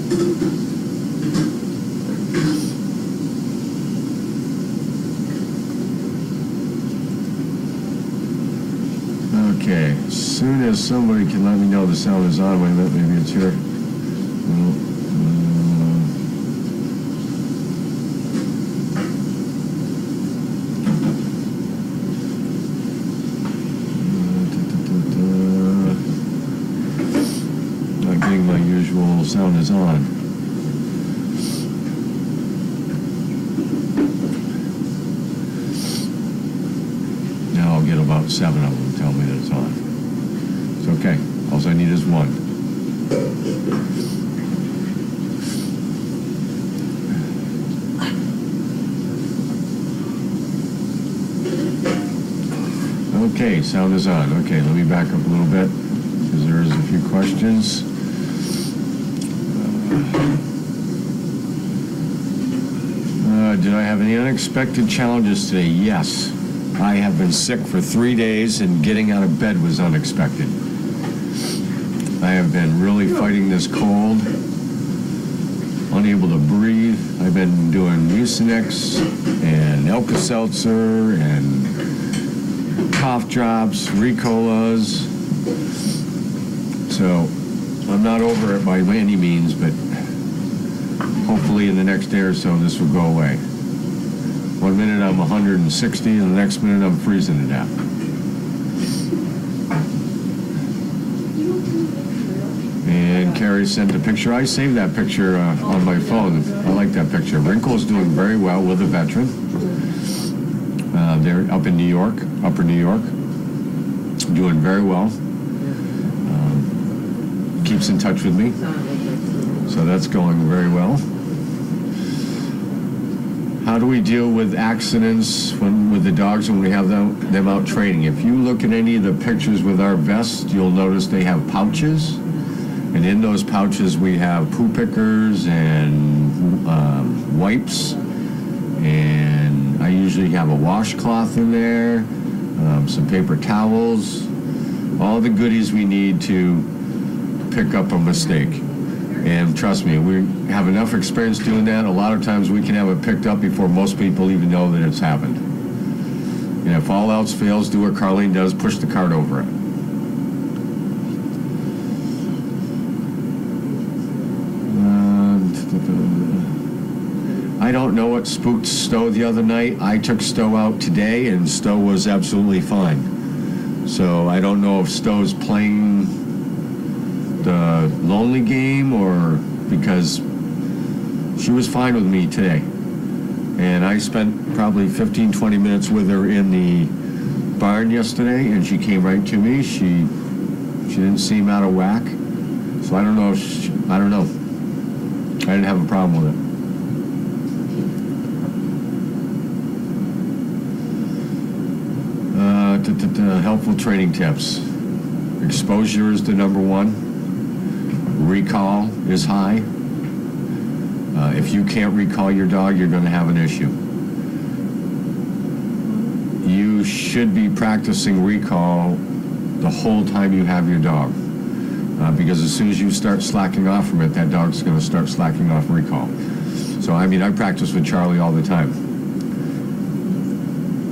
Okay, as soon as somebody can let me know the sound is on, wait a minute, maybe it's here. Not getting my usual sound is on. Now I'll get about 7 of them tell me that it's on. It's okay. All I need is one. Okay, sound is on. Okay, let me back up a little bit because there's a few questions. Did I have any unexpected challenges today? Yes. I have been sick for 3 days, and getting out of bed was unexpected. I have been really fighting this cold, unable to breathe. I've been doing Mucinex and Alka-Seltzer and cough drops, Ricolas. So I'm not over it by any means, but hopefully in the next day or so this will go away. 1 minute I'm 160, and the next minute I'm freezing to death. And Carrie sent a picture. I saved that picture on my phone. I like that picture. Wrinkle's doing very well with a veteran. They're up in New York, Upper New York. Doing very well. Keeps in touch with me. So that's going very well. How do we deal with accidents with the dogs when we have them out training? If you look at any of the pictures with our vests, you'll notice they have pouches. And in those pouches we have poo pickers and wipes. And I usually have a washcloth in there, some paper towels, all the goodies we need to pick up a mistake. And trust me, we have enough experience doing that. A lot of times we can have it picked up before most people even know that it's happened. And if all else fails, do what Carlene does, push the cart over it. I don't know what spooked Stowe the other night. I took Stowe out today, and Stowe was absolutely fine. So I don't know if Stowe's playing the lonely game or because she was fine with me today. And I spent probably 15-20 minutes with her in the barn yesterday, and she came right to me. She didn't seem out of whack. So I don't know if I don't know. I didn't have a problem with it. Helpful training tips. Exposure is the number one. Recall is high. If you can't recall your dog, you're going to have an issue. You should be practicing recall the whole time you have your dog. Because as soon as you start slacking off from it, that dog's going to start slacking off recall. So, I mean, I practice with Charlie all the time.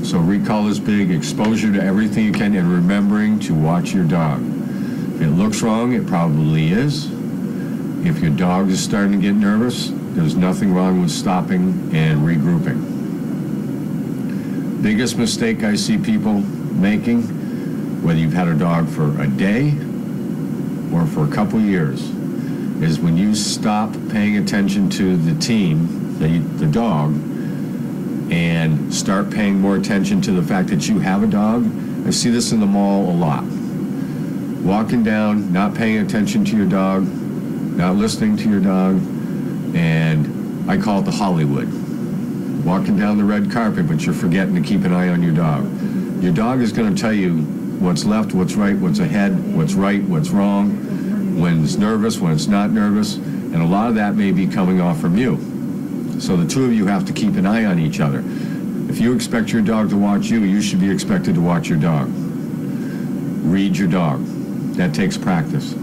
So recall is big, exposure to everything you can, and remembering to watch your dog. If it looks wrong, it probably is. If your dog is starting to get nervous, there's nothing wrong with stopping and regrouping. Biggest mistake I see people making, whether you've had a dog for a day or for a couple years, is when you stop paying attention to the team, the dog, and start paying more attention to the fact that you have a dog. I see this in the mall a lot. Walking down, not paying attention to your dog, not listening to your dog, and I call it the Hollywood. Walking down the red carpet, but you're forgetting to keep an eye on your dog. Your dog is going to tell you what's left, what's right, what's ahead, what's right, what's wrong, when it's nervous, when it's not nervous, and a lot of that may be coming off from you. So the two of you have to keep an eye on each other. If you expect your dog to watch you, you should be expected to watch your dog. Read your dog. That takes practice.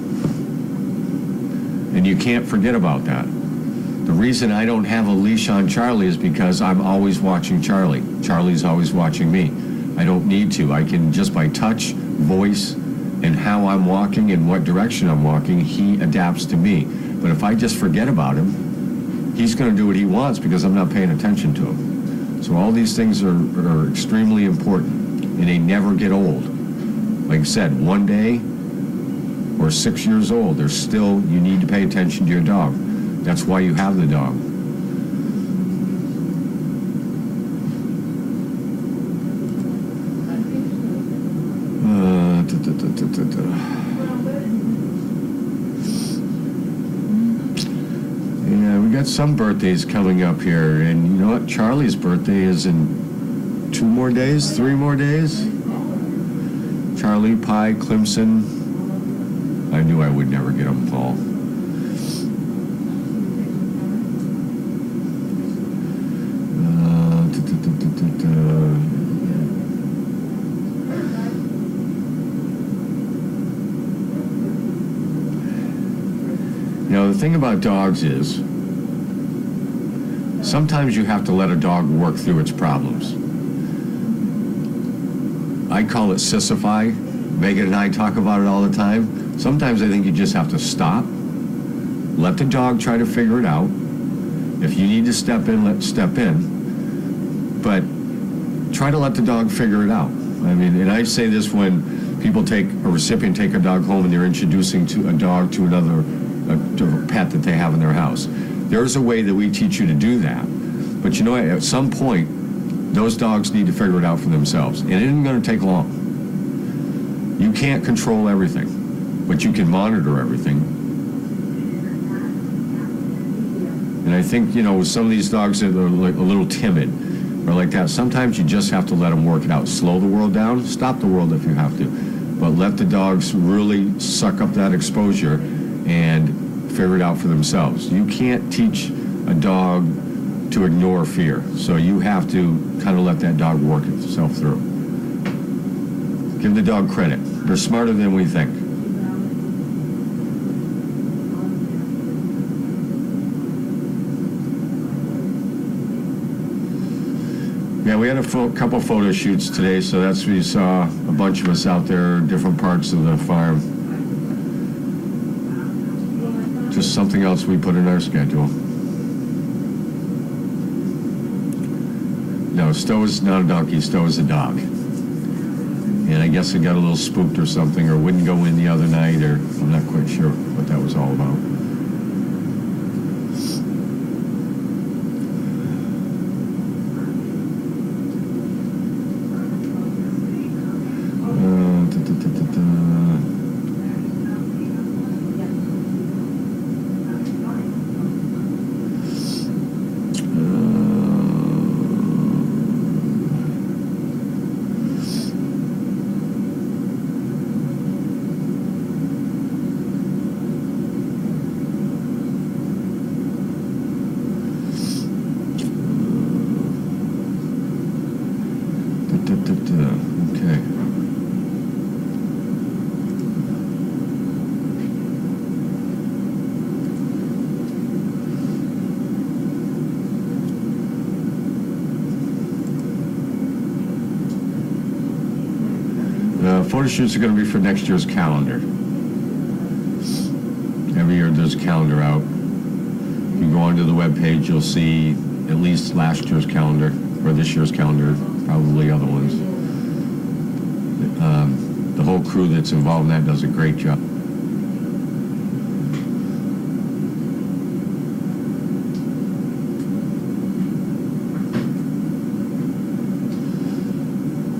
And you can't forget about that. The reason I don't have a leash on Charlie is because I'm always watching Charlie. Charlie's always watching me. I don't need to. I can, just by touch, voice, and how I'm walking and what direction I'm walking, he adapts to me. But if I just forget about him, he's going to do what he wants because I'm not paying attention to him. So all these things are extremely important, and they never get old. Like I said, one day or 6 years old, there's still, you need to pay attention to your dog. That's why you have the dog. Yeah, we got some birthdays coming up here, and you know what? Charlie's birthday is in 2 more days, 3 more days. Charlie, Pie, Clemson. I knew I would never get them, Paul. You know, the thing about dogs is, sometimes you have to let a dog work through its problems. I call it sissify. Megan and I talk about it all the time. Sometimes I think you just have to stop, let the dog try to figure it out. If you need to step in, step in. But try to let the dog figure it out. I mean, and I say this when people take a recipient, take a dog home, and they're introducing to a dog to another to a pet that they have in their house. There's a way that we teach you to do that. But you know, at some point, those dogs need to figure it out for themselves. And it isn't going to take long. You can't control everything, but you can monitor everything. And I think, you know, with some of these dogs that are like a little timid or like that, sometimes you just have to let them work it out. Slow the world down, stop the world if you have to. But let the dogs really suck up that exposure and figure it out for themselves. You can't teach a dog to ignore fear. So you have to kind of let that dog work itself through. Give the dog credit. They're smarter than we think. Yeah, we had a couple photo shoots today, so that's what you saw, a bunch of us out there, different parts of the farm. Just something else we put in our schedule. No, Stowe is not a donkey, Stowe is a dog. And I guess it got a little spooked or something, or wouldn't go in the other night, or I'm not quite sure what that was all about. Okay. Photo shoots are going to be for next year's calendar. Every year there's a calendar out. If you go onto the webpage, you'll see at least last year's calendar, or this year's calendar, probably other ones. The whole crew that's involved in that does a great job.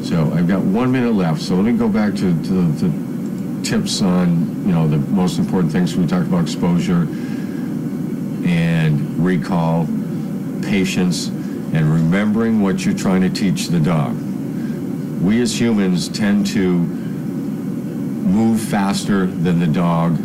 So I've got 1 minute left, so let me go back to the tips on, you know, the most important things. We talked about exposure and recall, patience, and remembering what you're trying to teach the dog. We as humans tend to move faster than the dog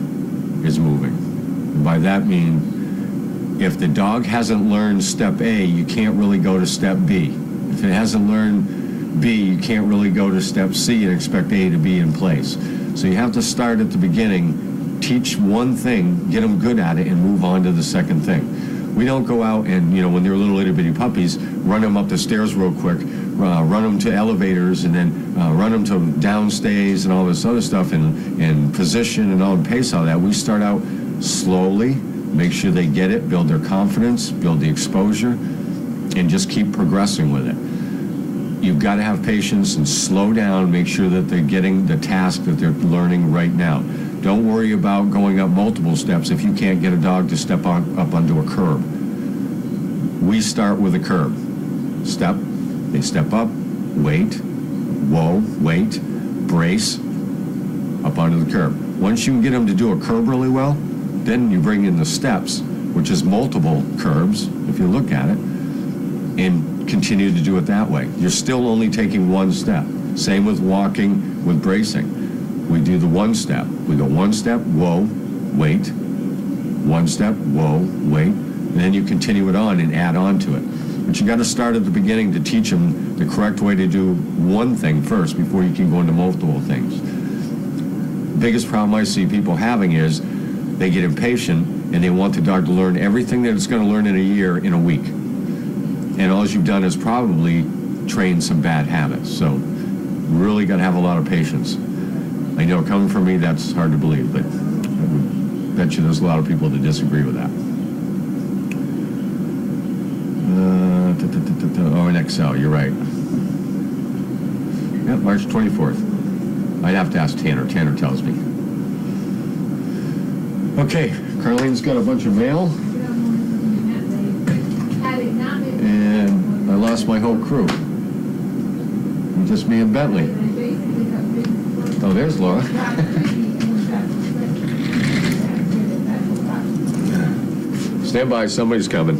is moving. And by that mean, if the dog hasn't learned step A, you can't really go to step B. If it hasn't learned B, you can't really go to step C and expect A to be in place. So you have to start at the beginning teach one thing, get them good at it, and move on to the second thing. We don't go out and, when they're little itty bitty puppies, run them up the stairs real quick, run them to elevators, and then run them to downstays and all this other stuff, and position and all, and pace all that. We start out slowly, make sure they get it, build their confidence, build the exposure, and just keep progressing with it. You've got to have patience and slow down, make sure that they're getting the task that they're learning right now. Don't worry about going up multiple steps if you can't get a dog to step up onto a curb. We start with a curb. Step, they step up, wait, whoa, wait, brace, up onto the curb. Once you can get them to do a curb really well, then you bring in the steps, which is multiple curbs, if you look at it, and continue to do it that way. You're still only taking one step. Same with walking, with bracing. We do the one step. We go one step, whoa, wait. One step, whoa, wait. And then you continue it on and add on to it. But you got to start at the beginning to teach them the correct way to do one thing first before you can go into multiple things. Biggest problem I see people having is they get impatient and they want the dog to learn everything that it's going to learn in a year in a week. And all you've done is probably train some bad habits. So really got to have a lot of patience. I know coming from me, that's hard to believe, but I would bet you there's a lot of people that disagree with that. Oh, in Excel, you're right. Yep, March 24th. I'd have to ask Tanner. Tanner tells me. Okay, Carlene's got a bunch of mail. And I lost my whole crew. Just me and Bentley. Oh, there's Laura. Stand by, somebody's coming.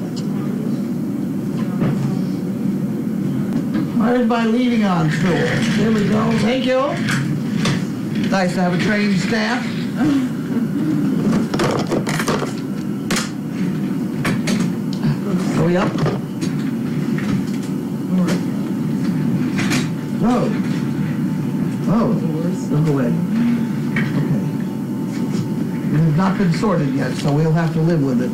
Where's my leading on stool? There we go. Thank you. Nice to have a trained staff. Are we up? Oh. Oh. Look away. Okay. It has not been sorted yet, so we'll have to live with it.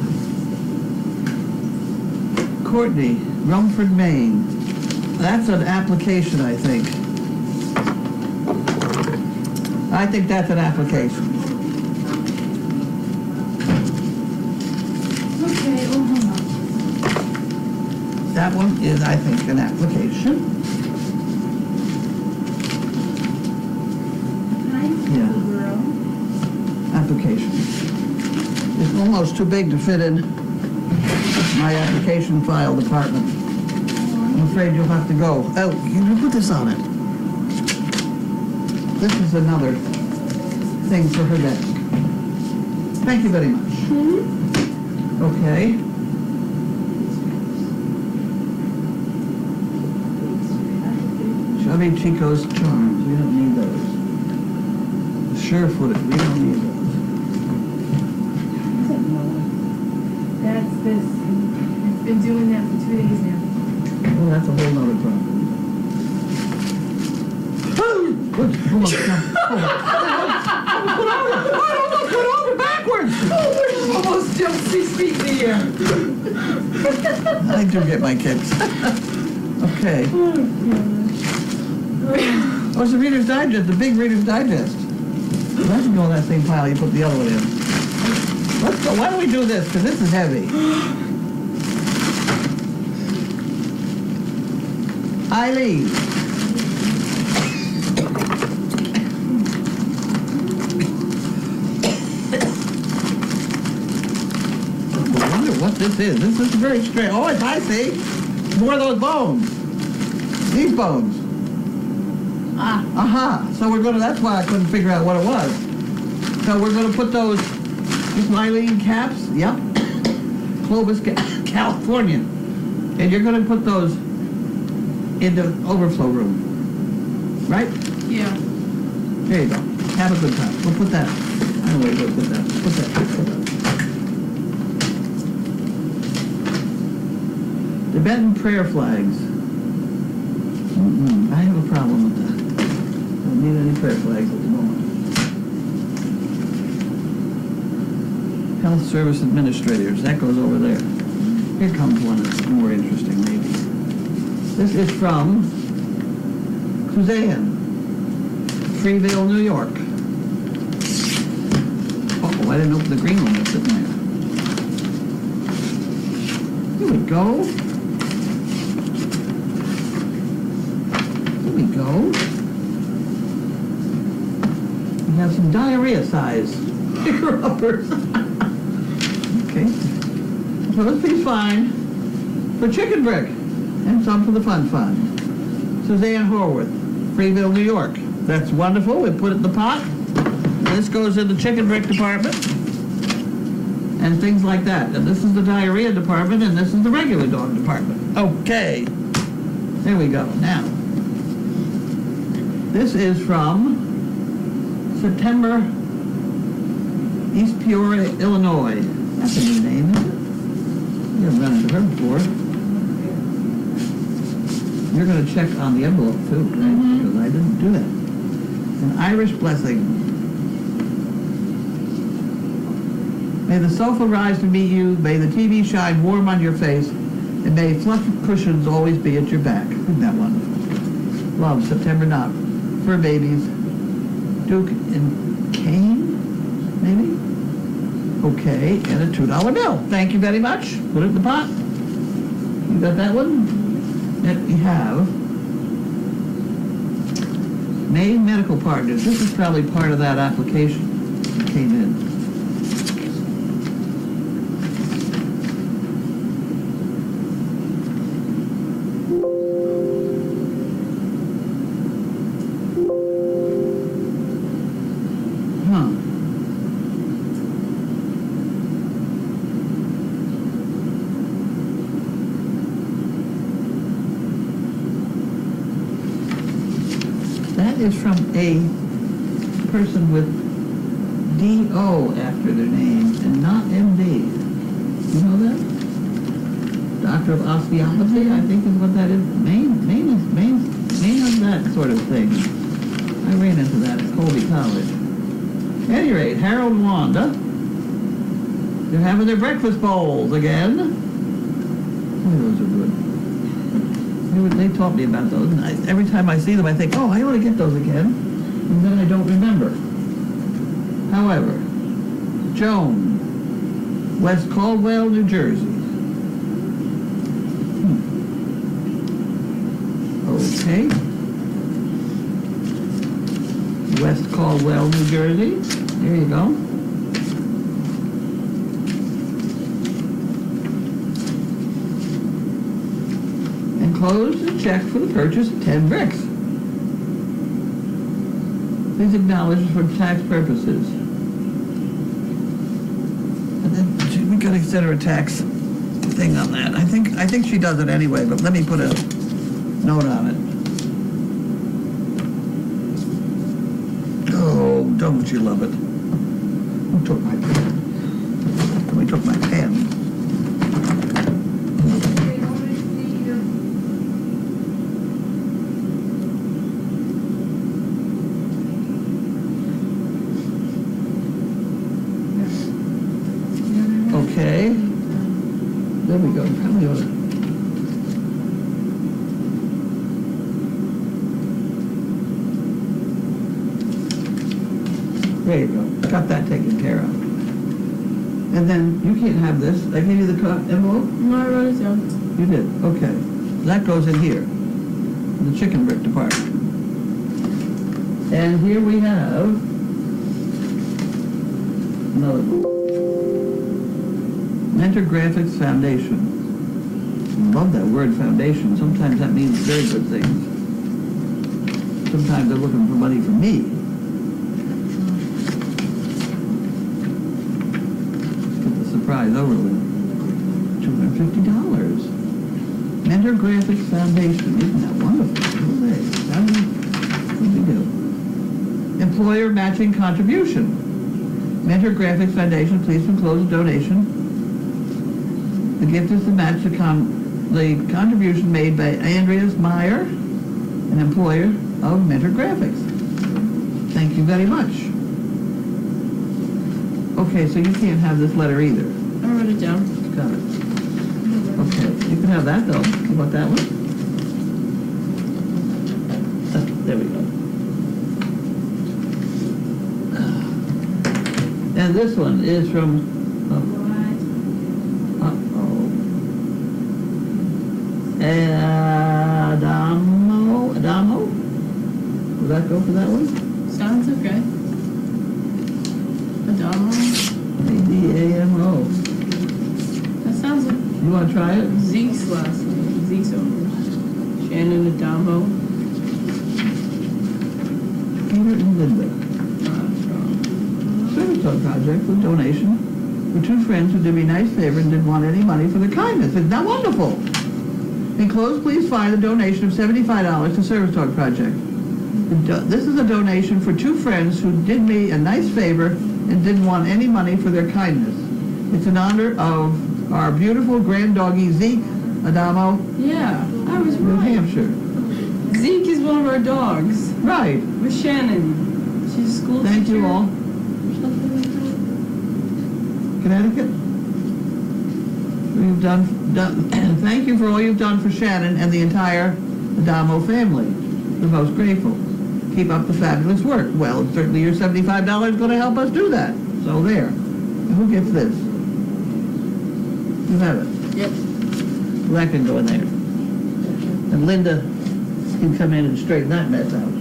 Courtney, Rumford, Maine. That's an application, I think. I think that's an application. Okay, hold on. That one is, I think, an application. Yeah. Application. It's almost too big to fit in my application file department. I'm afraid you'll have to go. Oh, can you put this on it? This is another thing for her desk. Thank you very much. Okay. Chubby Chico's Charms. We don't need those. Sure-footed. We don't need those. That's this. It's been doing that for 2 days now. Well, that's a whole nother problem. Put over backwards! Almost jumped 6 feet in the air. I do get my kicks. Okay. Oh, it's the Reader's Digest, the big Reader's Digest. Let's go in that same pile you put the other one in. Let's go. Why don't we do this? Because this is heavy. Eileen. I wonder what this is. This is very strange. Oh, I see. More of those bones. These bones. Aha. So we're going to, that's why I couldn't figure out what it was. So we're going to put those, these Eileen caps. Yep. Clovis, California. And you're going to put those in the overflow room, right? Yeah. There you go. Have a good time. We'll put that. I don't know where to put that. Put that. Tibetan prayer flags. I have a problem with that. Don't need any prayer flags at the moment. Health Service Administrators, that goes over there. Here comes one that's more interesting, maybe. This is from Suzanne, Freeville, New York. Oh, I didn't open the green one that's sitting there. Here we go. Here we go. We have some diarrhea size picker-uppers. Okay. So this piece fine for Chicken Brick and some for the Fun Fund. Suzanne Horwath, Freeville, New York. That's wonderful. We put it in the pot. This goes in the Chicken Brick department and things like that. And this is the diarrhea department and this is the regular dog department. Okay. There we go. Now, this is from September, East Peoria, Illinois. That's a new name, isn't it? You haven't run into her before. You're going to check on the envelope too, right? Because I didn't do that. An Irish blessing. May the sofa rise to meet you. May the TV shine warm on your face. And may fluffy cushions always be at your back. Isn't that wonderful? Love, September Knot. Fur babies. Duke and Kane, maybe? Okay, and a $2 bill. Thank you very much. Put it in the pot. You got that one? Then we have Maine Medical Partners. This is probably part of that application that came in. Is from a person with D.O. after their name and not M.D. You know that? Doctor of Osteopathy, I think is what that is. Maine has that sort of thing. I ran into that at Colby College. At any rate, Harold and Wanda, they're having their breakfast bowls again. Boy, those are good. They taught me about those, and every time I see them, I think, oh, I ought to get those again, and then I don't remember. However, Joan, West Caldwell, New Jersey. Okay. West Caldwell, New Jersey. There you go. Enclosed a check for the purchase of 10 bricks. Please acknowledge for tax purposes. And then we gotta set her a tax thing on that. I think she does it anyway, but let me put a note on it. Oh, don't you love it? Who took my pen? Somebody took my pen. Okay. There we go. Probably ought to. There you go. Got that taken care of. And then you can't have this. I gave you the envelope? No, I wrote it down. You did. Okay. That goes in here. In the chicken brick department. And here we have another one. Mentor Graphics Foundation. I love that word, foundation. Sometimes that means very good things. Sometimes they're looking for money from me. Get the surprise over with. $250. Mentor Graphics Foundation. Isn't that wonderful? What do we do? Employer matching contribution. Mentor Graphics Foundation, please enclose a donation. The gift is to match the contribution made by Andreas Meyer, an employer of Mentor Graphics. Thank you very much. Okay, so you can't have this letter either. I wrote it down. Got it. Okay, you can have that though. How about that one? There we go. And this one is from, Adamo? Will that go for that one? Sounds okay. Adamo. A-D-A-M-O. That sounds like You want to try it? Zeke's last name. Zeke's over. Shannon Adamo. Peter and Linda. Armstrong. Service Dog Project with donation for two friends who did me a nice favor and didn't want any money for their kindness. Isn't that wonderful? Enclosed, please find a donation of $75 to Service Dog Project. This is a donation for two friends who did me a nice favor and didn't want any money for their kindness. It's in honor of our beautiful grand doggy Zeke Adamo, Yeah, I was New right. Hampshire. Zeke is one of our dogs. Right. With Shannon. She's a school Thank teacher. you all. Or something like that. Connecticut. We've done, thank you for all you've done for Shannon and the entire Adamo family. We're most grateful. Keep up the fabulous work. Well, certainly your $75 is going to help us do that. So there. Who gets this? You have it. Yep. Well, that can go in there. And Linda can come in and straighten that mess out.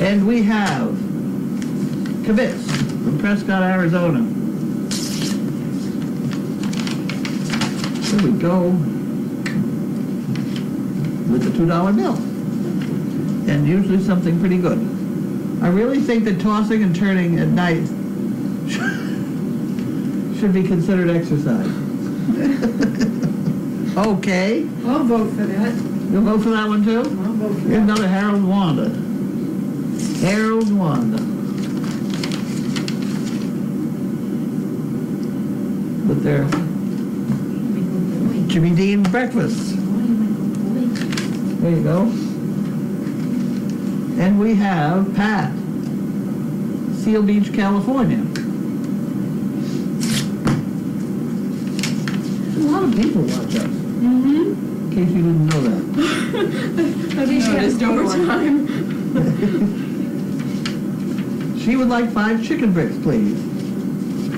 And we have Kibitz from Prescott, Arizona. There we go. With the $2 bill. And usually something pretty good. I really think that tossing and turning at night should be considered exercise. Okay. I'll vote for that. You'll vote for that one too? I'll vote for Here's that. another Harold Wanda. Harold Wanda. With their Jimmy Dean breakfast. There you go. And we have Pat, Seal Beach, California. A lot of people watch us, Mm-hmm. in case you didn't know that. I've noticed over time. She would like 5 chicken bricks, please.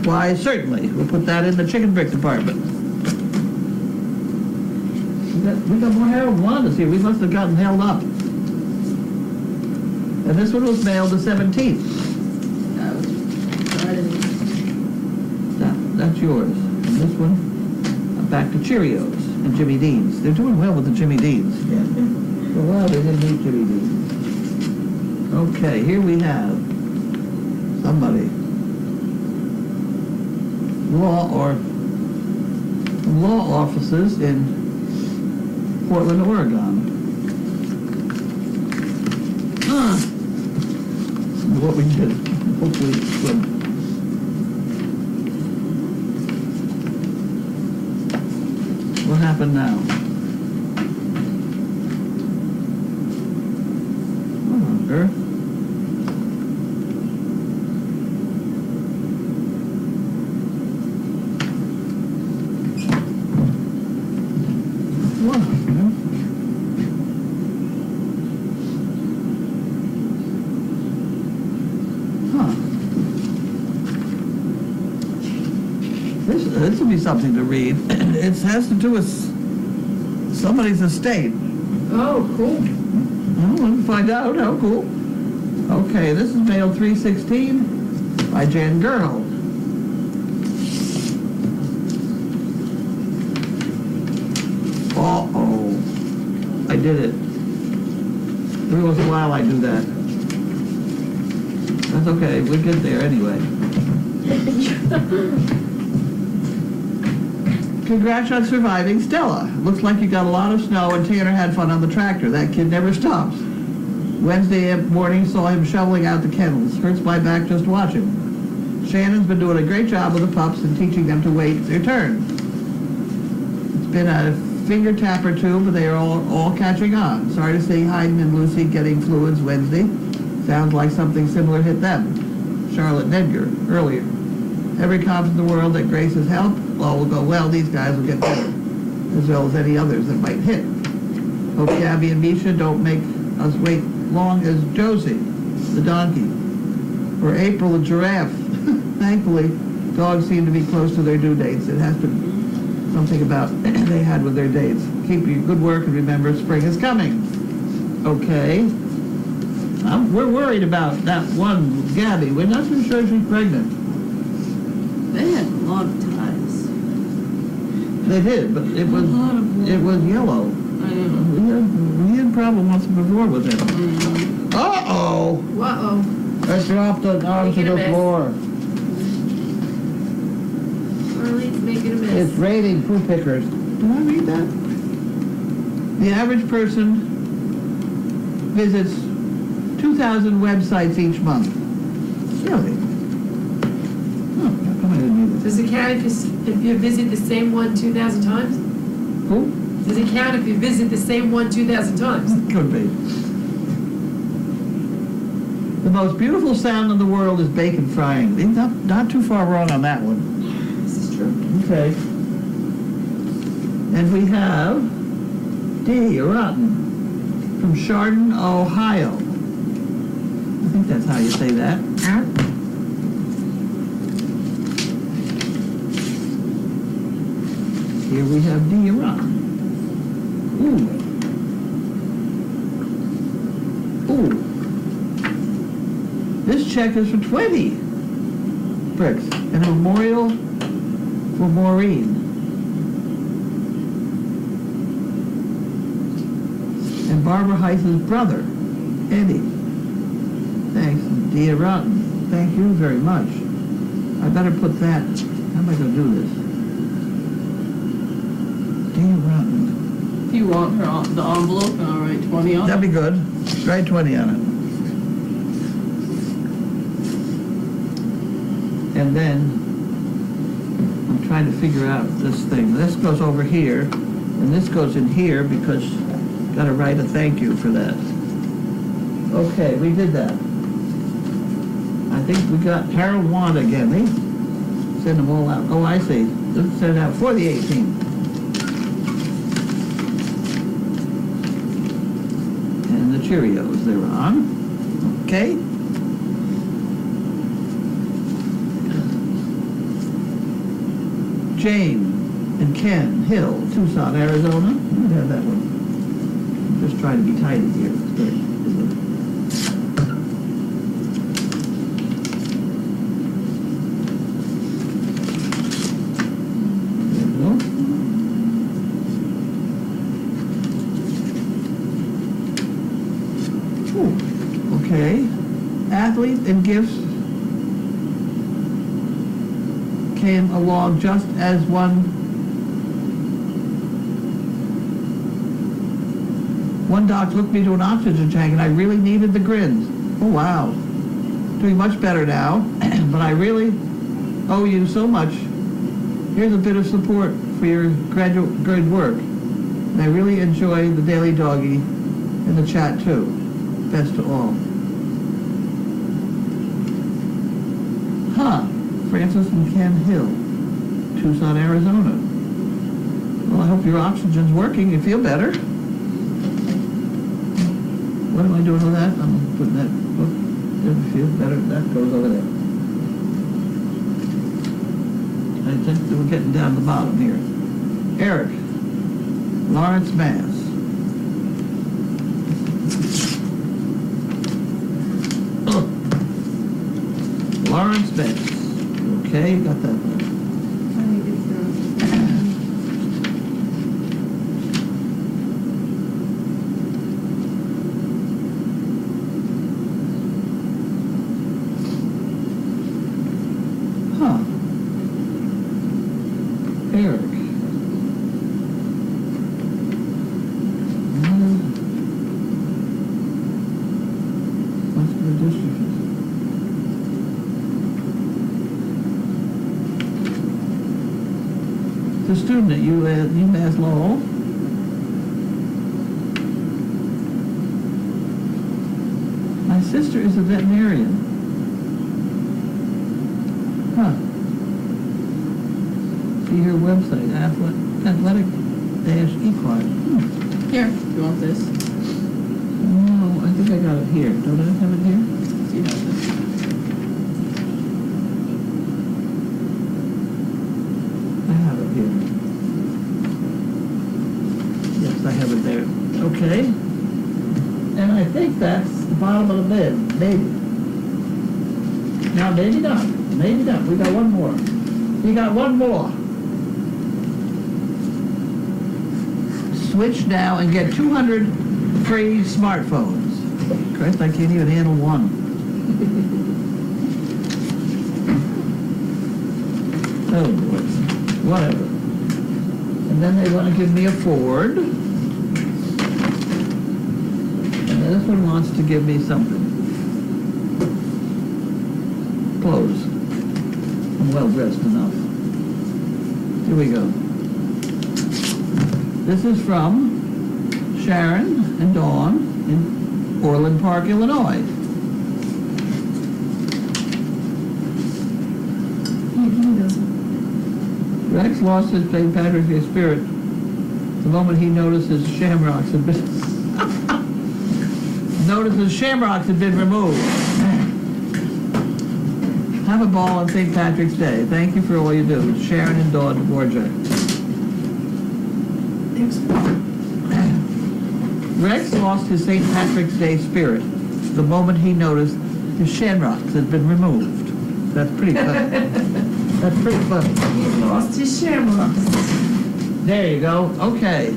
Why, certainly. We'll put that in the chicken brick department. We got more Harold Wandas here. We must have gotten held up. And this one was mailed the 17th. That was Friday. That's yours. And this one, back to Cheerios and Jimmy Dean's. They're doing well with the Jimmy Dean's. Yeah. For a while, they didn't eat Jimmy Dean's. Okay, here we have somebody. Law offices in Portland, Oregon. What we did, hopefully it's good. What happened now? What on earth? What on earth? This will be something to read. It has to do with somebody's estate. Oh, cool. Well, we'll find out. How cool. Okay, this is mail 316 by Jan Gerhold. Uh-oh. I did it. Every once in a while I do that. That's okay. We get there anyway. Congrats on surviving Stella. Looks like you got a lot of snow and Tanner had fun on the tractor. That kid never stops. Wednesday morning saw him shoveling out the kennels. Hurts my back just watching. Shannon's been doing a great job with the pups and teaching them to wait their turn. It's been a finger tap or two, but they are all catching on. Sorry to see Hayden and Lucy getting fluids Wednesday. Sounds like something similar hit them. Charlotte and Edgar earlier. Every confidence in the world that Grace's help, all will go well. These guys will get better, as well as any others that might hit. Hope Gabby and Misha don't make us wait long as Josie, the donkey, or April, the giraffe. Thankfully, dogs seem to be close to their due dates. It has to be something about they had with their dates. Keep your good work and remember spring is coming. Okay. We're worried about that one Gabby. We're not too sure she's pregnant. They had a lot of ties. They did, but it was yellow. I know. We had a problem once before with it. Uh-oh! Uh-oh. I dropped it onto Making a the mess. floor. Marlene's making a mess. It's raining poo pickers. Did I read that? The average person visits 2,000 websites each month. Really? Oh, how come I didn't read Does it count if you visit the same one 2,000 times? it? Who? Does it count if you visit the same one 2,000 times? Could be. The most beautiful sound in the world is bacon frying. Not too far wrong on that one. This is true. Okay. And we have D. Rotten from Chardon, Ohio. I think that's how you say that. Here we have D. Rotten. Ooh. Ooh. This check is for 20 bricks and a memorial for Maureen. And Barbara Heiss's brother, Eddie. Thanks, Dia Rotten. Thank you very much. I better put that. How am I going to do this? Dia Rotten. If you want the envelope, and I'll write 20 on it. That'd be good. Write 20 on it. And then I'm trying to figure out this thing. This goes over here, and this goes in here because got to write a thank you for that. Okay, we did that. I think we got Harold Wand again. They send them all out. Oh, I see. Let's send it out for the 18th. And the Cheerios they're on. Okay. Jane and Ken Hill, Tucson, Arizona. I'd have that one. I'm just trying to be tidy here. It's good. There we go. Ooh, okay. Athlete and gifts came along just as one doc took me to an oxygen tank and I really needed the grins. Oh wow. Doing much better now, but I really owe you so much. Here's a bit of support for your good work. And I really enjoy the Daily Doggy and the chat too. Best to all. Huh. Francis and Ken Hill, Tucson, Arizona. Well, I hope your oxygen's working. You feel better. What am I doing with that? I'm putting that book. Doesn't feel better. That goes over there. I think that we're getting down to the bottom here. Eric, Lawrence, Mass. Lawrence, Mass. Okay, you got that one. I think it's done. Huh. Eric. Muscular dystrophy. The student at UMass Lowell. My sister is a veterinarian. Huh. see her website, athletic-equine. Here, you want this? No, I think I got it here. Don't I have it here? You have this. I have it here. Yes, I have it there. Okay. And I think that's the bottom of the bid, maybe. Now, maybe not. Maybe not. We got one more. We got one more. Switch now and get 200 free smartphones. Christ, I can't even handle one. Oh, boy. Whatever. And then they want to give me a Ford. And then this one wants to give me something. Clothes. I'm well dressed enough. Here we go. This is from Sharon and Dawn in Orland Park, Illinois. Rex lost his St. Patrick's Day spirit the moment he noticed his shamrocks had been removed. Have a ball on St. Patrick's Day. Thank you for all you do. Sharon and Dawn Dvorak. Rex lost his St. Patrick's Day spirit the moment he noticed his shamrocks had been removed. That's pretty funny. That's pretty funny. He lost his shamrocks. There you go. Okay.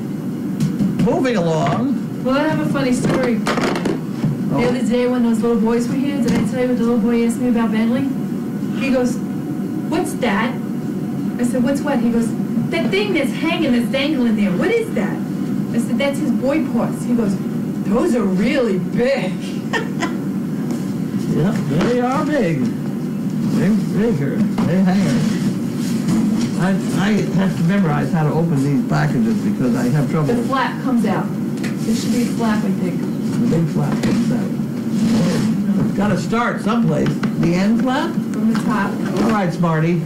Moving along. Well, I have a funny story. The other day when those little boys were here, did I tell you what the little boy asked me about Bentley? He goes, "What's that?" I said, "What's what?" He goes, "That thing that's hanging, that's dangling there. What is that?" I said, "That's his boy parts." He goes, "Those are really big." Yep, they are big. They're bigger. They hang. I have to memorize how to open these packages because I have trouble. The flap comes out. There should be a flap, I think. The big flap comes out. It's got to start someplace. The end flap? From the top. All right, Smarty.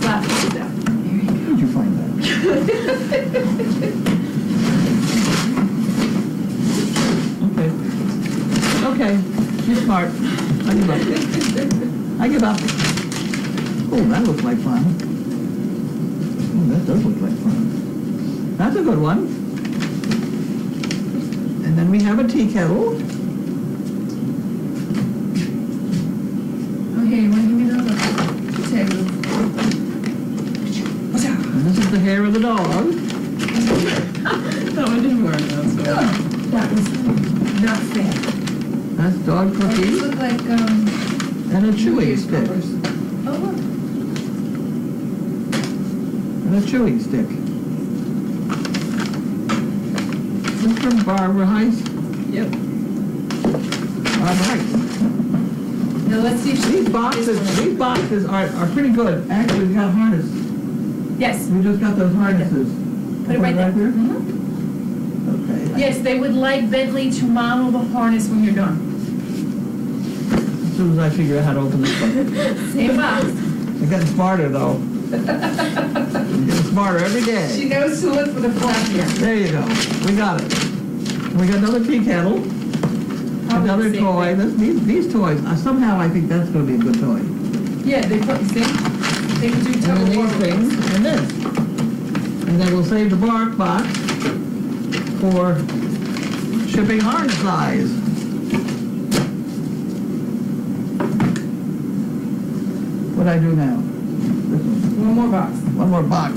Flap comes out. There you go. Where'd you find that? Okay. Okay. You're smart. I give up. I give up. Oh, that looks like fun. Oh, that does look like fun. That's a good one. And then we have a tea kettle. Oh, here, you want to give me those? Take them. And this is the hair of the dog. That one didn't work out so well. That was not fair. That's dog These cookies look like, and a chewing stick. covers. Oh, look. And a chewing stick. This is from Barbara Heiss. Yep. Barbara Heiss. Now, let's see if she These can get this one. boxes are pretty good. Actually, we got harness. Yes, We just got those harnesses. put it right there. there? Mhm. Okay. Yes, they would like Bentley to model the harness when you're done. As soon as I figure out how to open this one. Same box. I'm getting smarter, though. I'm getting smarter every She day. knows to look for the flap here. There you go. We got it. We got another tea kettle. Probably Another the same toy. thing. These toys, somehow I think that's going to be a good toy. Yeah, they put, see? They can do And then double these barrel. things, and this. And then we'll save the bark box for shipping harness size. What'd I do now? This one. One more box. One more box.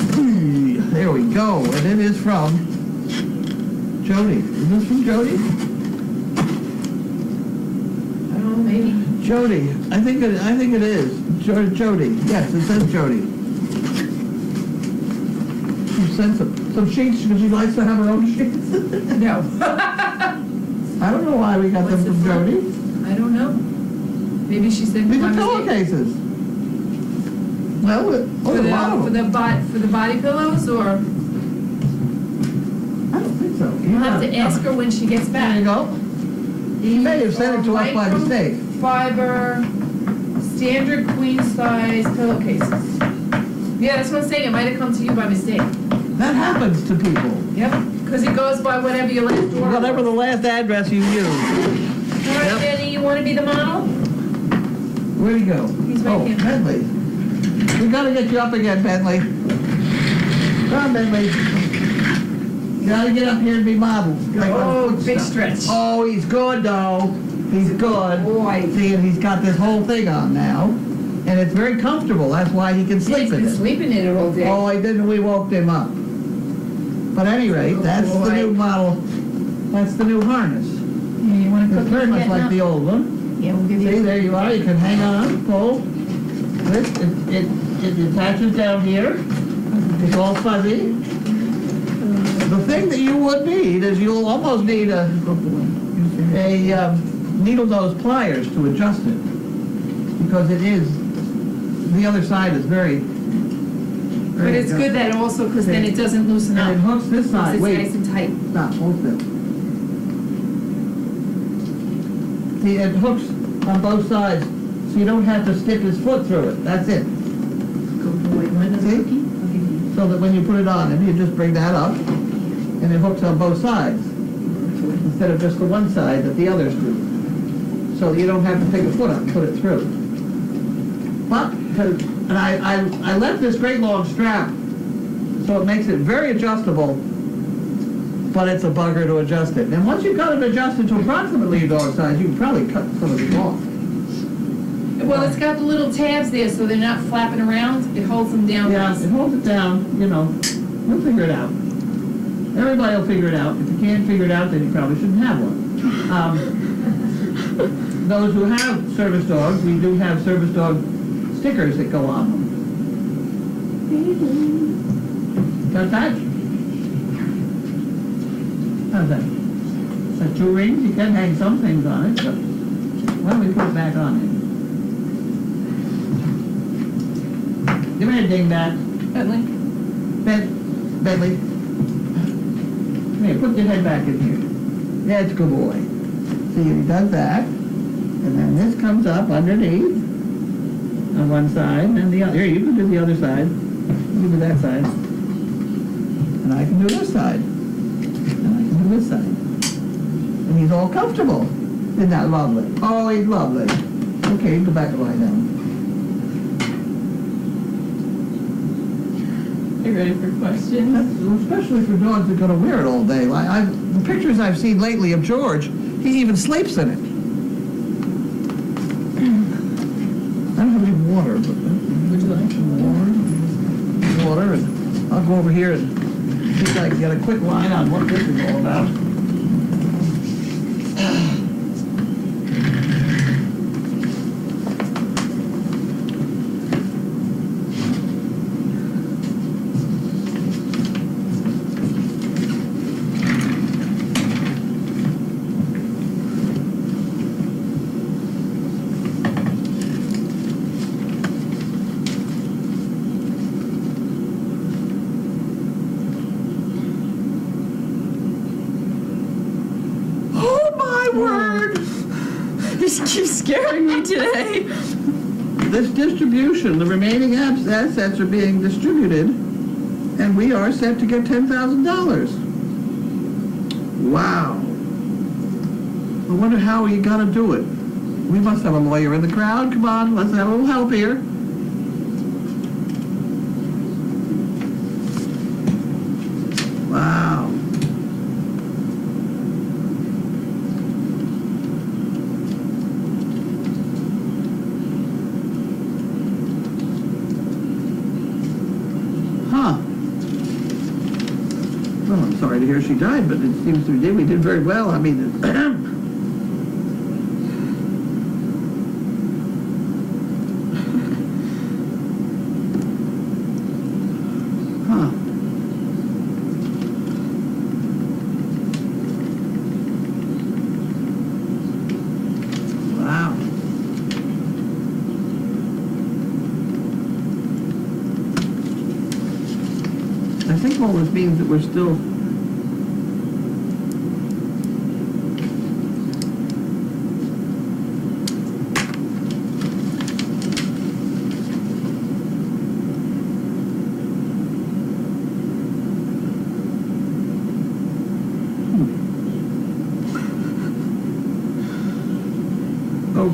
There we go. And it is from Jody. Is this from Jody? I don't know, maybe. Jody. I think it is. Jody. Yes, it says Jody. She sent some sheets because she likes to have her own sheets. No. I don't know why we got What's them from it from? Jody. I don't know. Maybe she said These by are mistake. pillowcases. Well, For a lot of the, them. for the body pillows, or I don't think so. you'll have to ask her when she gets There you back. go. She may have sent it to us by mistake. Fiber standard queen size pillowcases. Yeah, that's what I'm saying, it might have come to you by mistake. That happens to people. Yep, because it goes by whatever your last order Whatever the was. last address you use. All right, Yep. Benny, you want to be the model? Where'd he go? He's right Oh, here. Bentley. We gotta get you up again, Bentley. Come on, Bentley. You gotta get up here and be modeled. Oh, big stretch. Oh, he's good though. He's good. Boy. See, and he's got this whole thing on now, and it's very comfortable. That's why he can He's sleep in been it. sleeping in it all day. Oh, I didn't. We woke him up. But at any rate, that's the new model. That's the new harness. Yeah, you want to It's cook very it much yet like now? the old one. Yeah, we'll give See, you. there you are. You can hang on, pull. It attaches down here. It's all fuzzy. The thing that you would need is you'll almost need a needle nose pliers to adjust it, because the other side is very. But it's good that also, because then it doesn't loosen up. And it hooks this side. It's Wait. nice and tight. Stop, hold still. See, it hooks on both sides, so you don't have to stick his foot through it. That's it. Good boy. You want another See? cookie? I'll give you. So that when you put it on him, you just bring that up, and it hooks on both sides, instead of just the one side that the others do. So you don't have to take a foot up and put it through. But, and I left this great long strap, so it makes it very adjustable, but it's a bugger to adjust it. And once you've got it adjusted to approximately your dog size, you can probably cut some of it off. Well, it's got the little tabs there, so they're not flapping around. It holds them down Yeah, nice. it holds it down, you know, we'll figure it out. Everybody will figure it out. If you can't figure it out, then you probably shouldn't have one. Those who have service dogs, we do have service dog stickers that go on them. Got that? How's that? Is that 2 rings? You can hang some things on it, but why don't we put it back on it? Give me a dingbat. Bentley. Bentley. Come here, put your head back in here. That's a good boy. See, he does that, and then this comes up underneath on one side, and the other. Here, you can do the other side. You do that side. And I can do this side. And I can do this side. And he's all comfortable. Isn't that lovely? Oh, he's lovely. Okay, go back and lie down. You ready for questions? That's, especially for dogs that are going to wear it all day. The pictures I've seen lately of George, he even sleeps in it. I don't have any water, but would you like some water? And I'll go over here and see if I can get a quick line on what this is all about. This keeps scaring me today. This distribution, the remaining assets are being distributed, and we are set to get $10,000. Wow. I wonder how you gotta do it. We must have a lawyer in the crowd. Come on, let's have a little help here. Wow. Huh. Well, I'm sorry to hear she died, but it seems we did very well. I mean, huh. Wow. I think all this means that we're still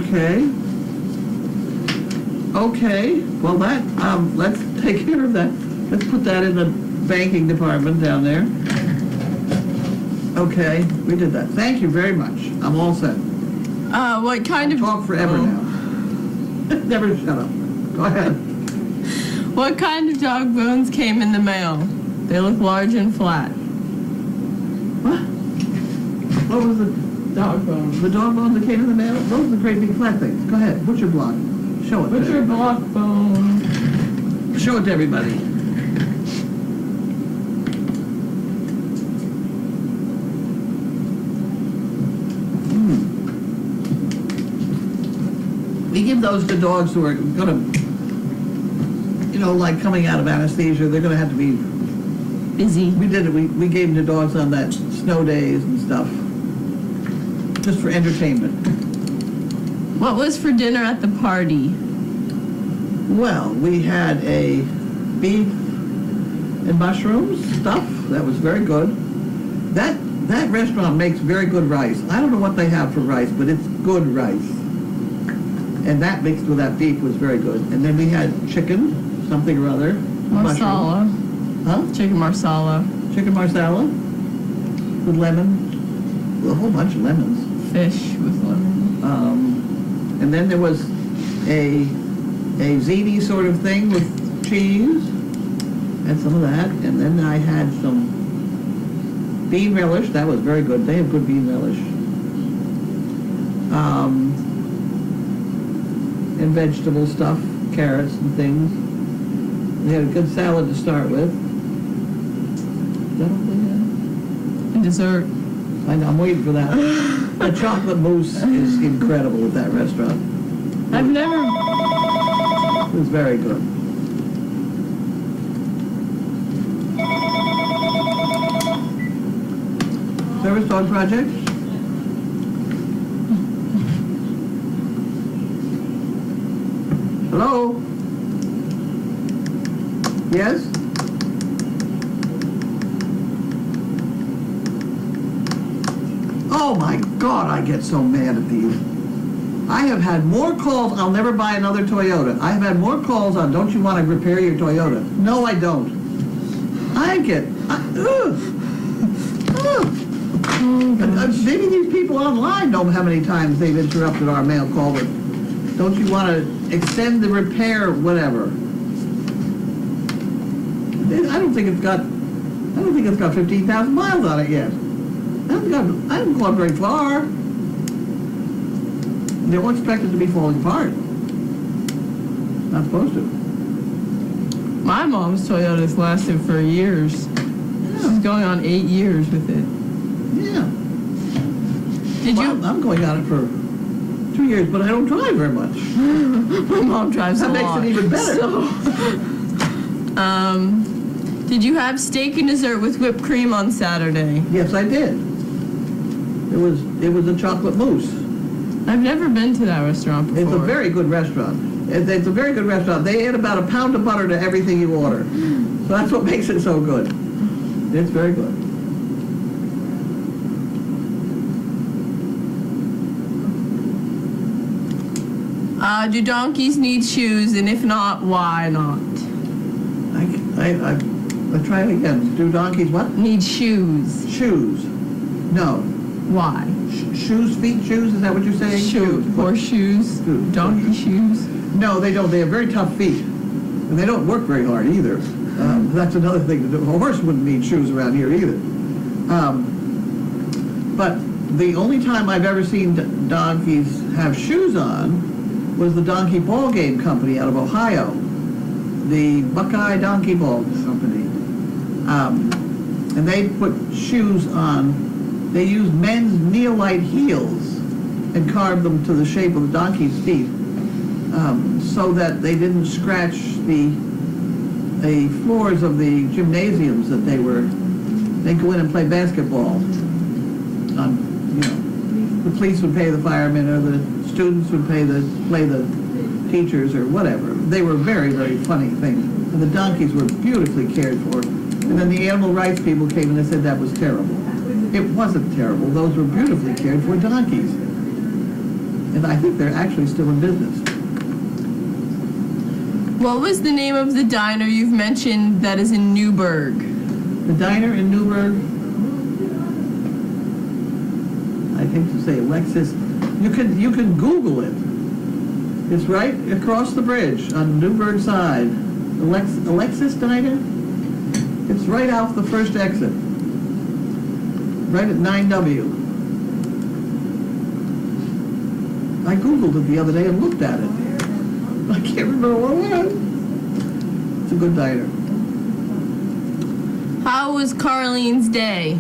Okay. Okay, well that, let's take care of that. Let's put that in the banking department down there. Okay, we did that. Thank you very much. I'm all set. What kind of Talk forever now. Never shut up. Go ahead. What kind of dog bones came in the mail? They look large and flat. What? What was the Dog bones. The dog bones that came in the mail? Those are the great big flat things. Go ahead, butcher block. Show it. to Butcher block bone. everybody. Show it to everybody. We give those to dogs who are gonna, like coming out of anesthesia, they're gonna have to be, Busy. we did it, we gave them to dogs on that snow days and stuff. Just for entertainment. What was for dinner at the party? Well, we had a beef and mushrooms stuff. That was very good. That restaurant makes very good rice. I don't know what they have for rice, but it's good rice. And that mixed with that beef was very good. And then we had chicken, something or other. Marsala. mushroom. Huh? Chicken marsala. Chicken marsala with lemon. A whole bunch of lemons. Fish with lemon. And then there was a ziti sort of thing with cheese, and some of that. And then I had some bean relish. That was very good. They have good bean relish. And vegetable stuff, carrots and things. We had a good salad to start with. Is that what they had? And dessert. I know, I'm waiting for that. That chocolate mousse is incredible at that restaurant. I've never. It was very good. Service dog project? Hello? Yes? Oh my God, I get so mad at these. I have had more calls, I'll never buy another Toyota. I have had more calls on, don't you want to repair your Toyota? No, I don't. Maybe these people online don't know how many times they've interrupted our mail call with, don't you want to extend the repair, whatever. I don't think it's got 15,000 miles on it yet. I haven't gone very far. They don't expect it to be falling apart. Not supposed to. My mom's Toyota's lasted for years. She's going on 8 years with it. Yeah. Did you? I'm going on it for 2 years, but I don't drive very much. My mom drives a That lot. makes it even better. So, did you have steak and dessert with whipped cream on Saturday? Yes, I did. It was a chocolate mousse. I've never been to that restaurant before. It's a very good restaurant. It's a very good restaurant. They add about a pound of butter to everything you order. So that's what makes it so good. It's very good. Do donkeys need shoes, and if not, why not? Let's try it again. Do donkeys what? Need shoes. Shoes. No. Why? Shoes, feet, shoes? Is that what you're saying? Shoes. Horseshoes. Shoes. Donkey shoes. No, they don't. They have very tough feet. And they don't work very hard either. That's another thing to do. A horse wouldn't need shoes around here either. But the only time I've ever seen donkeys have shoes on was the Donkey Ball Game Company out of Ohio. The Buckeye Donkey Ball Company. And they put shoes on. They used men's neolite heels and carved them to the shape of the donkey's feet so that they didn't scratch the floors of the gymnasiums that they'd go in and play basketball. The police would pay the firemen, or the students would play the teachers, or whatever. They were very, very funny things. And the donkeys were beautifully cared for. And then the animal rights people came and they said that was terrible. It wasn't terrible. Those were beautifully cared for donkeys. And I think they're actually still in business. What was the name of the diner you've mentioned that is in Newburgh? The diner in Newburgh, I hate to say Alexis, you can Google it. It's right across the bridge on the Newburgh side. Alexis Diner? It's right off the first exit. Right at 9W. I Googled it the other day and looked at it. I can't remember what it was. It's a good diner. How was Carlene's day?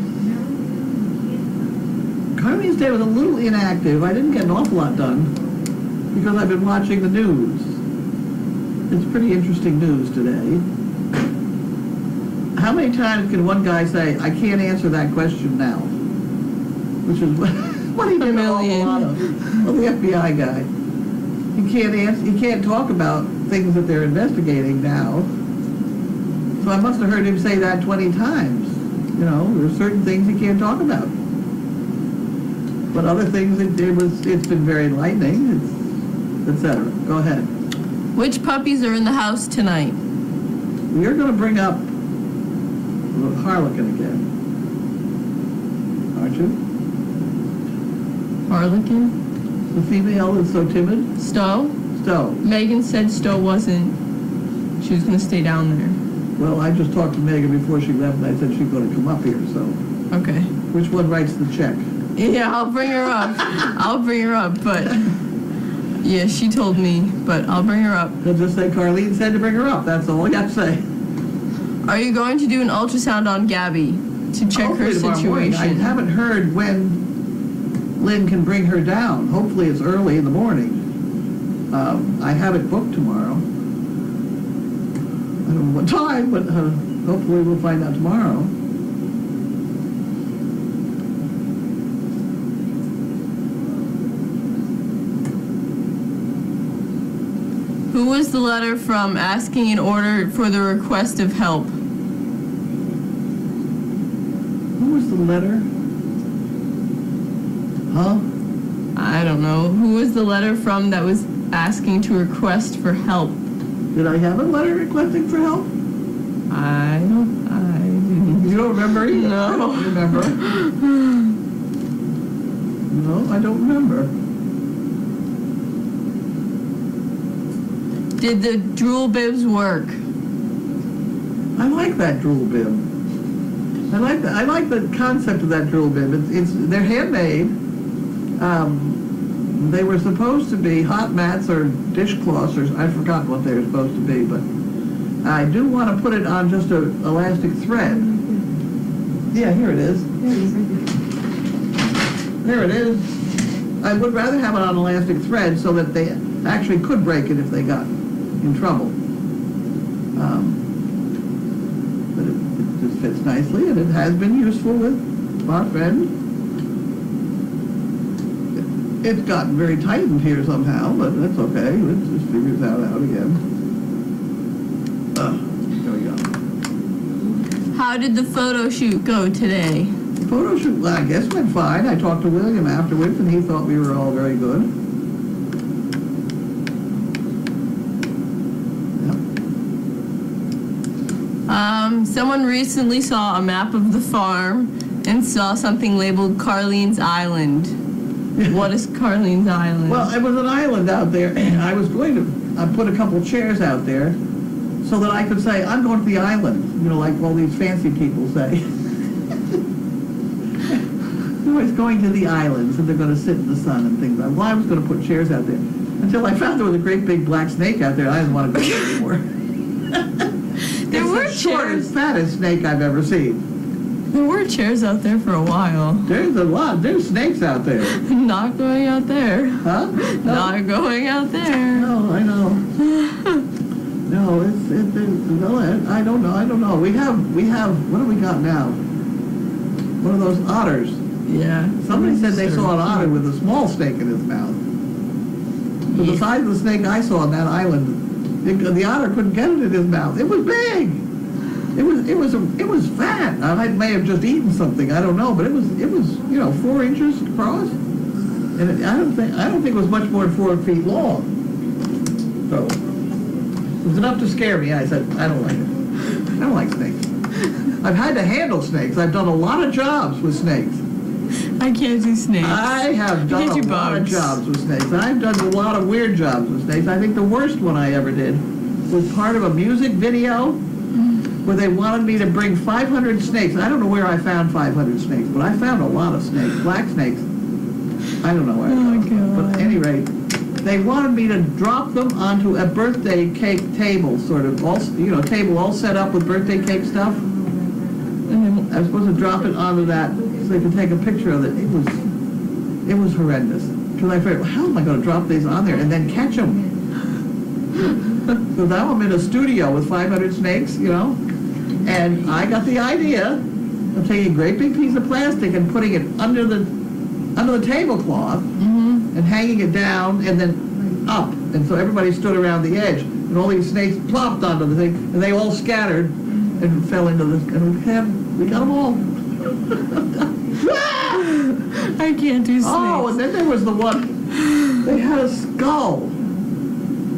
Carlene's day was a little inactive. I didn't get an awful lot done because I've been watching the news. It's pretty interesting news today. How many times can one guy say, I can't answer that question now? Which is what he did an awful lot of. Well, the FBI guy. He can't talk about things that they're investigating now. So I must have heard him say that 20 times. You know, there's certain things he can't talk about. But other things, it's been very enlightening, etc. Go ahead. Which puppies are in the house tonight? We are going to bring up Harlequin again. Aren't you? Harlequin? The female is so timid? Stowe? Stowe. Megan said Stowe wasn't. She was going to stay down there. Well, I just talked to Megan before she left, and I said she's going to come up here, so. Okay. Which one writes the check? Yeah, I'll bring her up. But yeah, she told me, but I'll bring her up. They'll just say Carlene said to bring her up. That's all I got to say. Are you going to do an ultrasound on Gabby to check her Hopefully tomorrow morning. situation? I haven't heard when Lynn can bring her down. Hopefully it's early in the morning. I have it booked tomorrow. I don't know what time, but hopefully we'll find out tomorrow. Who was the letter from asking in order for the request of help? Who was the letter? Huh? I don't know. Who was the letter from that was asking to request for help? Did I have a letter requesting for help? I didn't. You don't remember either? No. I don't remember. No, I don't remember. Did the drool bibs work? I like that drool bib. I like the concept of that drool bib. They're handmade. They were supposed to be hot mats or dishcloths, or I forgot what they were supposed to be, but I do want to put it on just an elastic thread. Yeah, here it is. There it is. I would rather have it on elastic thread so that they actually could break it if they got in trouble. But it just fits nicely, and it has been useful with our friend. It's gotten very tightened here somehow, but that's okay. Let's just figure that out again. There we go. How did the photo shoot go today? The photo shoot, well, I guess went fine. I talked to William afterwards, and he thought we were all very good. Someone recently saw a map of the farm and saw something labeled Carlene's Island. What is Carlene's Island? Well, it was an island out there, and I was going to put a couple chairs out there so that I could say, I'm going to the island, you know, like all these fancy people say. They're always going to the islands, and they're going to sit in the sun and things like that. Well, I was going to put chairs out there until I found there was a great big black snake out there. I didn't want to go there anymore. There were It's the shortest, fattest snake I've ever seen. There were chairs out there for a while. There's a lot. There's snakes out there. Not going out there. Huh? No. Not going out there. No, I know. No, no, I don't know. We have, what do we got now? One of those otters. Yeah. Somebody said they saw an otter with a small snake in his mouth. But the size of the snake I saw on that island, the otter couldn't get it in his mouth. It was big. It was fat. I may have just eaten something. I don't know, but it was 4 inches across. And I don't think it was much more than 4 feet long. So it was enough to scare me. I said, I don't like it. I don't like snakes. I've had to handle snakes. I've done a lot of jobs with snakes. I can't do snakes. I have done can't a do lot of bugs. jobs with snakes. I've done a lot of weird jobs with snakes. I think the worst one I ever did was part of a music video where they wanted me to bring 500 snakes. I don't know where I found 500 snakes, but I found a lot of snakes, black snakes. I don't know where I found them. But at any rate, they wanted me to drop them onto a birthday cake table, sort of, all, table all set up with birthday cake stuff. And I was supposed to drop it onto that so they could take a picture of it. It was horrendous. Because I figured, how am I going to drop these on there and then catch them? So now I'm in a studio with 500 snakes, and I got the idea of taking a great big piece of plastic and putting it under the tablecloth and hanging it down and then up. And so everybody stood around the edge, and all these snakes plopped onto the thing, and they all scattered and fell into the, and we got them all. I can't do snakes. Oh, and then there was the one, they had a skull.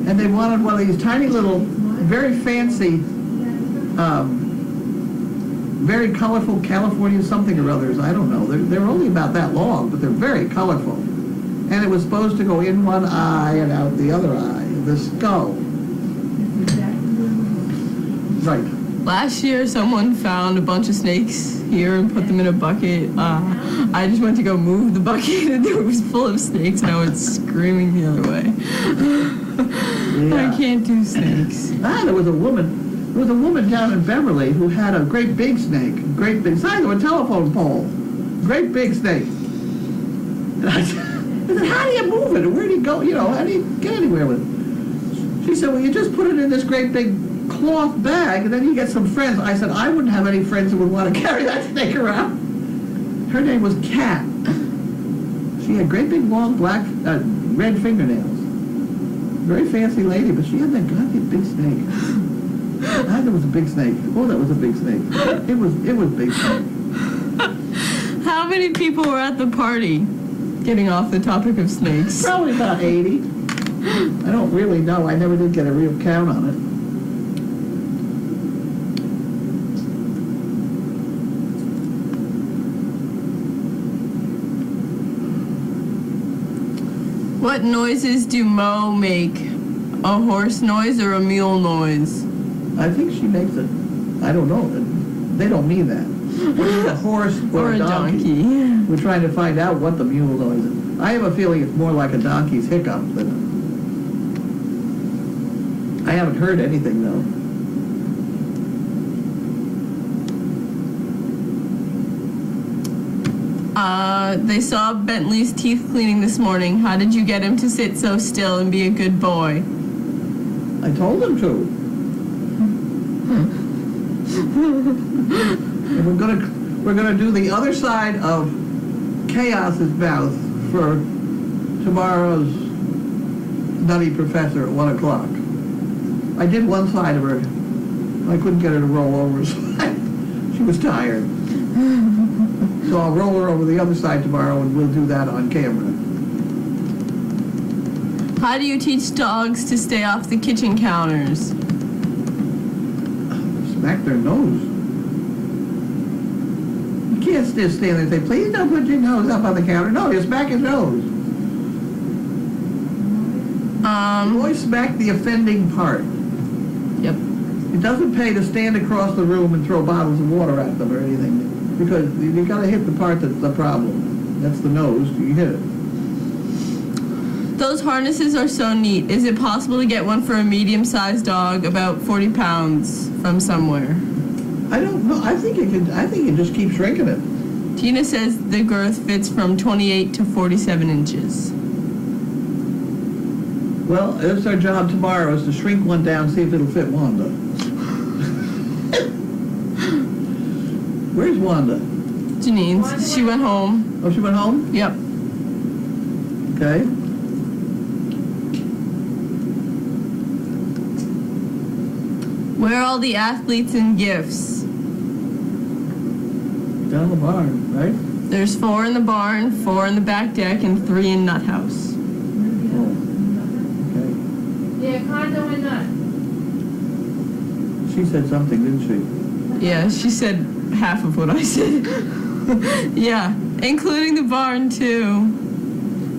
And they wanted one of these tiny little, very fancy, very colorful California something or others. I don't know. They're only about that long, but they're very colorful. And it was supposed to go in one eye and out the other eye, the skull. Right. Last year, someone found a bunch of snakes here and put them in a bucket. I just went to go move the bucket, and it was full of snakes, and I went screaming the other way. Yeah. I can't do snakes. There was a woman down in Beverly who had a great big snake, size of a telephone pole, great big snake. And I said, how do you move it? Where do you go? How do you get anywhere with it? She said, well, you just put it in this great big cloth bag, and then you get some friends. I said, I wouldn't have any friends who would want to carry that snake around. Her name was Cat. She had great big long black, red fingernails. Very fancy lady, but she had that goddamn big snake. That was a big snake. Oh, that was a big snake. It was big snake. How many people were at the party? Getting off the topic of snakes. Probably about 80. I don't really know. I never did get a real count on it. What noises do Mo make? A horse noise or a mule noise? I think she makes it. I don't know. They don't mean that. It's a horse or a donkey. We're trying to find out what the mule noise is. I have a feeling it's more like a donkey's hiccup than I haven't heard anything though. They saw Bentley's teeth cleaning this morning. How did you get him to sit so still and be a good boy? I told him to. And we're gonna do the other side of Chaos's mouth for tomorrow's Nutty Professor at 1 o'clock. I did one side of her. I couldn't get her to roll over, so she was tired. So I'll roll her over the other side tomorrow, and we'll do that on camera. How do you teach dogs to stay off the kitchen counters? Smack their nose. You can't just stand there and say, please don't put your nose up on the counter. No, you smack his nose. You always smack the offending part. Yep. It doesn't pay to stand across the room and throw bottles of water at them or anything, because you got to hit the part that's the problem. That's the nose. You hit it. Those harnesses are so neat. Is it possible to get one for a medium-sized dog, about 40 pounds, from somewhere? I don't know. I think you just keep shrinking it. Tina says the girth fits from 28 to 47 inches. Well, that's our job tomorrow, is to shrink one down, see if it'll fit Wanda. Where's Wanda? Janine's. She went home. Oh, she went home? Yep. Okay. Where are all the athletes and gifts? Down the barn, right? There's 4 in the barn, 4 in the back deck, and 3 in Nut House. Okay. Yeah, condo and nut. She said something, didn't she? Yeah, she said half of what I said. Yeah, including the barn too.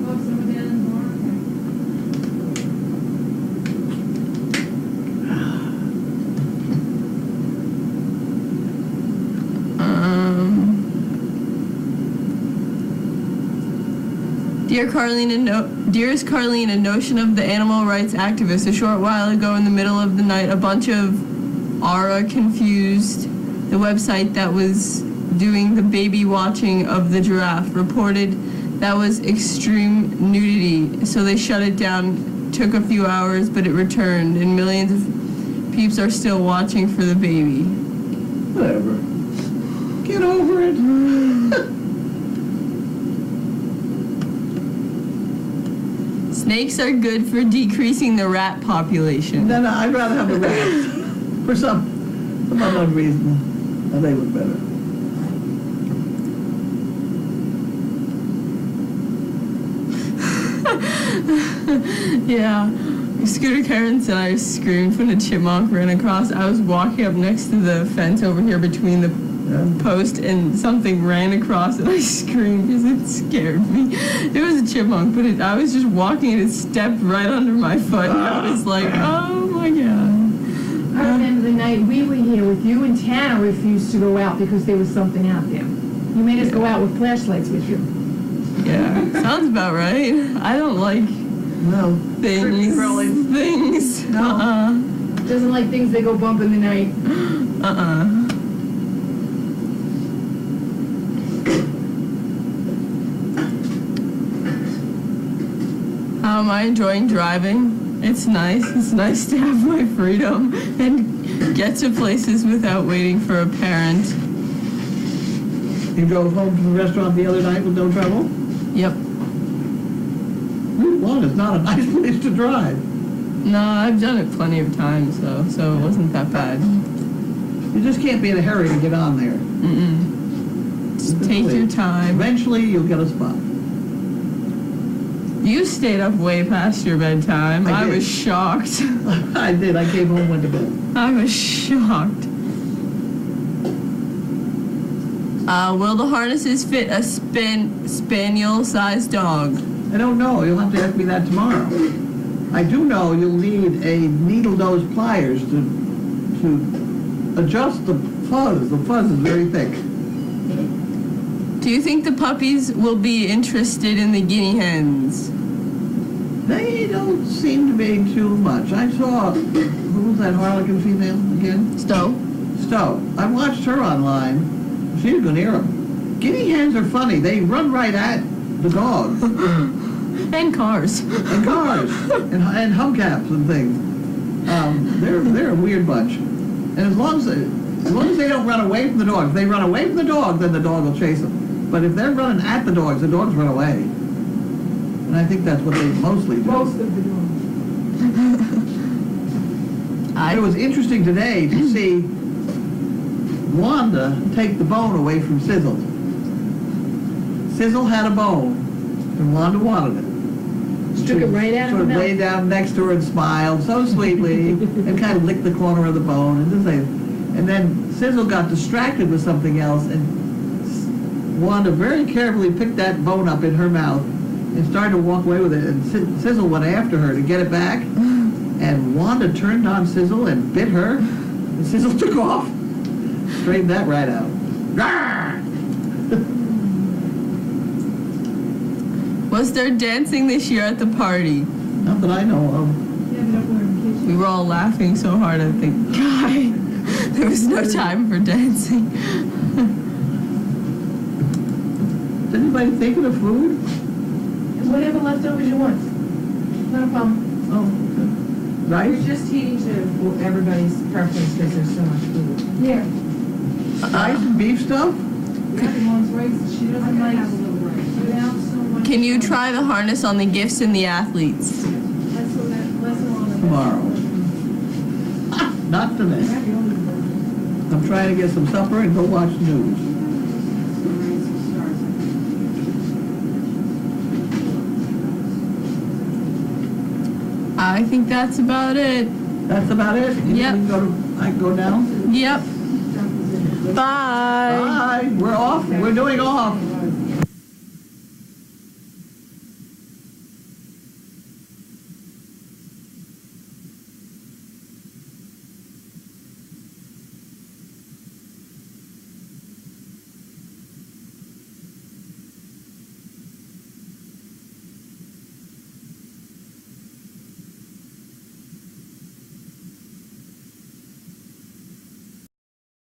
Oh, someone down in the barn, Dearest Carlene, a notion of the animal rights activist. A short while ago in the middle of the night, a bunch of Ara Confused, the website that was doing the baby watching of the giraffe, reported that was extreme nudity. So they shut it down. Took a few hours, but it returned, and millions of peeps are still watching for the baby. Whatever. Get over it. Snakes are good for decreasing the rat population. Then I'd rather have the rats. For some unknown reason. They look better. Yeah. Scooter Karens and I screamed when a chipmunk ran across. I was walking up next to the fence over here between the post, and something ran across, and I screamed because it scared me. It was a chipmunk, but I was just walking and it stepped right under my foot, and I was like, oh my god. I remember the night we were here with you, and Tana refused to go out because there was something out there. You made us go out with flashlights with you. Yeah, sounds about right. I don't like No. things. No. Doesn't like things that go bump in the night. How am I enjoying driving? It's nice. It's nice to have my freedom and get to places without waiting for a parent. You drove home from the restaurant the other night with no trouble? Yep. Route 1 is not a nice place to drive. No, I've done it plenty of times though, so it wasn't that bad. You just can't be in a hurry to get on there. Just take your time. Eventually, you'll get a spot. You stayed up way past your bedtime. I I did. was shocked. I did. I came home, went to bed. I was shocked. Will the harnesses fit a spaniel-sized dog? I don't know. You'll have to ask me that tomorrow. I do know you'll need a needle-nose pliers to adjust the fuzz. The fuzz is very thick. Do you think the puppies will be interested in the guinea hens? They don't seem to be too much. I saw, who was that Harlequin female again? Stowe? Stowe. I watched her online. She's gonna hear them. Guinea hens are funny. They run right at the dogs. And cars. And cars. and hubcaps and things. They're a weird bunch. And as long as they don't run away from the dogs, if they run away from the dog, then the dog will chase them. But if they're running at the dogs run away. And I think that's what they mostly do. Most of the dogs. It was interesting today to see Wanda take the bone away from Sizzle. Sizzle had a bone, and Wanda wanted it. She took it right out of Sort her of mouth. lay down next to her and smiled so sweetly, and kind of licked the corner of the bone. And then Sizzle got distracted with something else, and Wanda very carefully picked that bone up in her mouth and started to walk away with it. And Sizzle went after her to get it back, and Wanda turned on Sizzle and bit her, and Sizzle took off. Straightened that right out. Was there dancing this year at the party? Not that I know of. Yeah, but up there in the kitchen. We were all laughing so hard at the guy. There was no time for dancing. Did anybody think of the food? Whatever leftovers you want. Not a problem. Oh, We're rice? just heating to everybody's preference because there's so much food. Here. Rice and beef stuff? Mom's rice. She doesn't like. Can you try the harness on the gifts and the athletes? Tomorrow. Not today. I'm trying to get some supper and go watch news. I think that's about it. That's about it? You Yep. think I can go down? Yep. Bye. Bye. We're off. We're doing off.